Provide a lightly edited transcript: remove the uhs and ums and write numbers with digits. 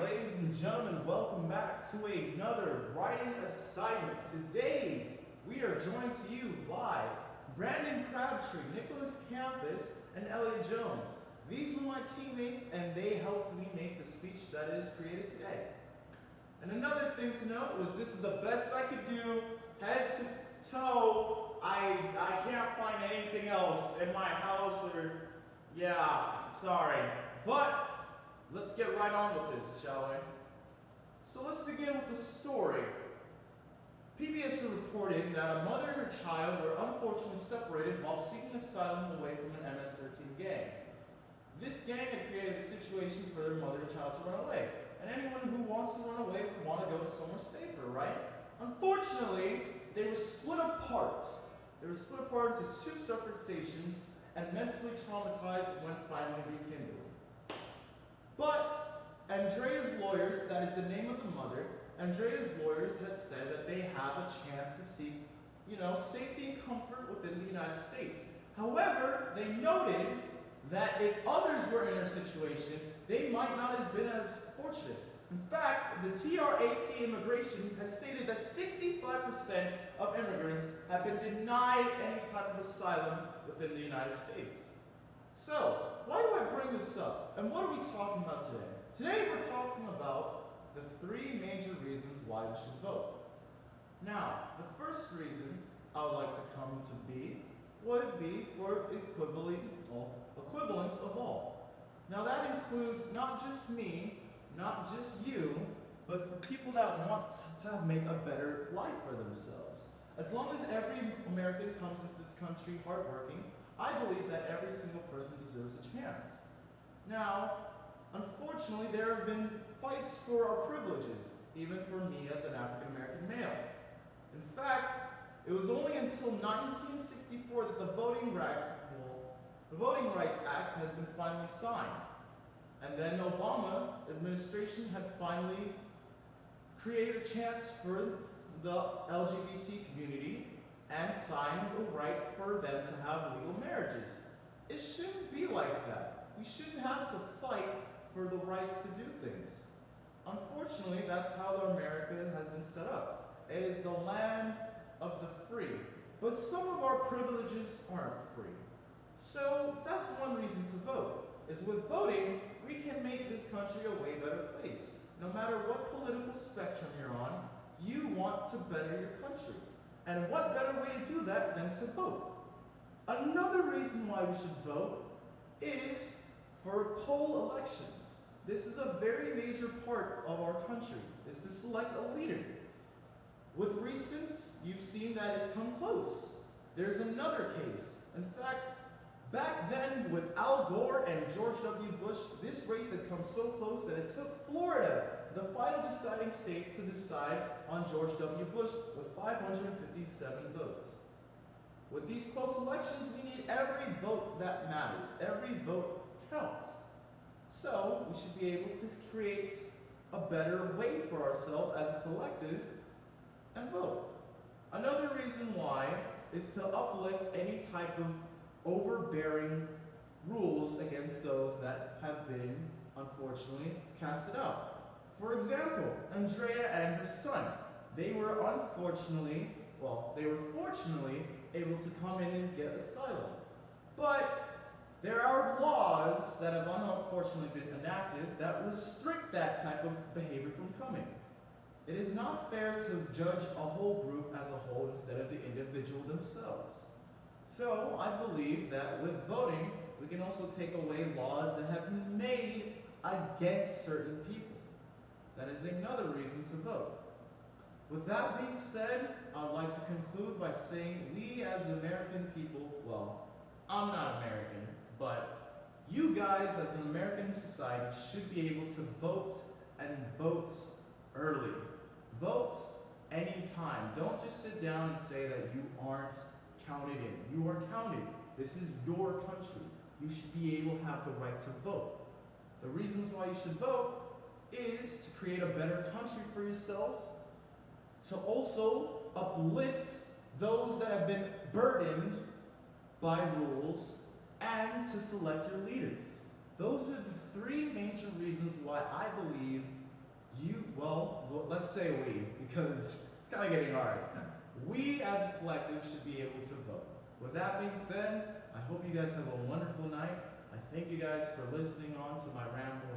ladies and gentlemen, welcome back to another writing assignment. Today, we are joined to you by Brandon Crabtree, Nicholas Campus, and Elliot Jones. These were my teammates, and they helped me make the speech that is created today. And another thing to note was this is the best I could do, head to toe. I can't find anything else in my house sorry. But let's get right on with this, shall we? So let's begin with the story. PBS reported that a mother and her child were unfortunately separated while seeking asylum away from an MS-13 gang. This gang had created a situation for their mother and child to run away. And anyone who wants to run away would want to go somewhere safer, right? Unfortunately, they were split apart. They were split apart into two separate stations and mentally traumatized when finally rekindled. But Andrea's lawyers, that is the name of the mother, Andrea's lawyers had said that they have a chance to seek, safety and comfort within the United States. However, they noted that if others were in their situation, they might not have been as fortunate. In fact, the TRAC Immigration has stated that 65% of immigrants have been denied any type of asylum within the United States. So, why do I bring this up? And what are we talking about today? Today we're talking about the three major reasons why we should vote. Now, the first reason I would like to come to be would be for equivalence of all. Now that includes not just me, not just you, but for people that want to make a better life for themselves. As long as every American comes into this country hardworking, I believe that every single person deserves a chance. Now, unfortunately, there have been fights for our privileges, even for me as an African American male. In fact, it was only until 1964 that the Voting Rights Act had been finally signed. And then Obama administration had finally created a chance for the LGBT community and signed the right for them to have legal marriages. It shouldn't be like that. We shouldn't have to fight for the rights to do things. Unfortunately, that's how America has been set up. It is the land of the free. But some of our privileges aren't free. So that's one reason to vote, is with voting, we can make this country a way better place. No matter what political spectrum you're on, you want to better your country. And what better way to do that than to vote? Another reason why we should vote is for poll elections. This is a very major part of our country, is to select a leader. With recents, you've seen that it's come close. There's another case. In fact, back then with Al Gore and George W. Bush, this race had come so close that it took Florida, the final deciding state, to decide on George W. Bush with 557 votes. With these close elections, we need every vote that matters. Every vote counts. So we should be able to create a better way for ourselves as a collective and vote. Another reason why is to uplift any type of overbearing rules against those that have been, unfortunately, casted out. For example, Andrea and her son, they were fortunately able to come in and get asylum. But there are laws that have unfortunately been enacted that restrict that type of behavior from coming. It is not fair to judge a whole group as a whole instead of the individual themselves. So I believe that with voting, we can also take away laws that have been made against certain people. That is another reason to vote. With that being said, I'd like to conclude by saying we as American people, well, I'm not American, but you guys as an American society should be able to vote and vote early. Vote anytime. Don't just sit down and say that you aren't counted in. You are counted. This is your country. You should be able to have the right to vote. The reasons why you should vote is to create a better country for yourselves, to also uplift those that have been burdened by rules, and to select your leaders. Those are the three major reasons why I believe Well, let's say we, because it's kind of getting hard. We as a collective should be able to vote. With that being said, I hope you guys have a wonderful night. I thank you guys for listening on to my ramble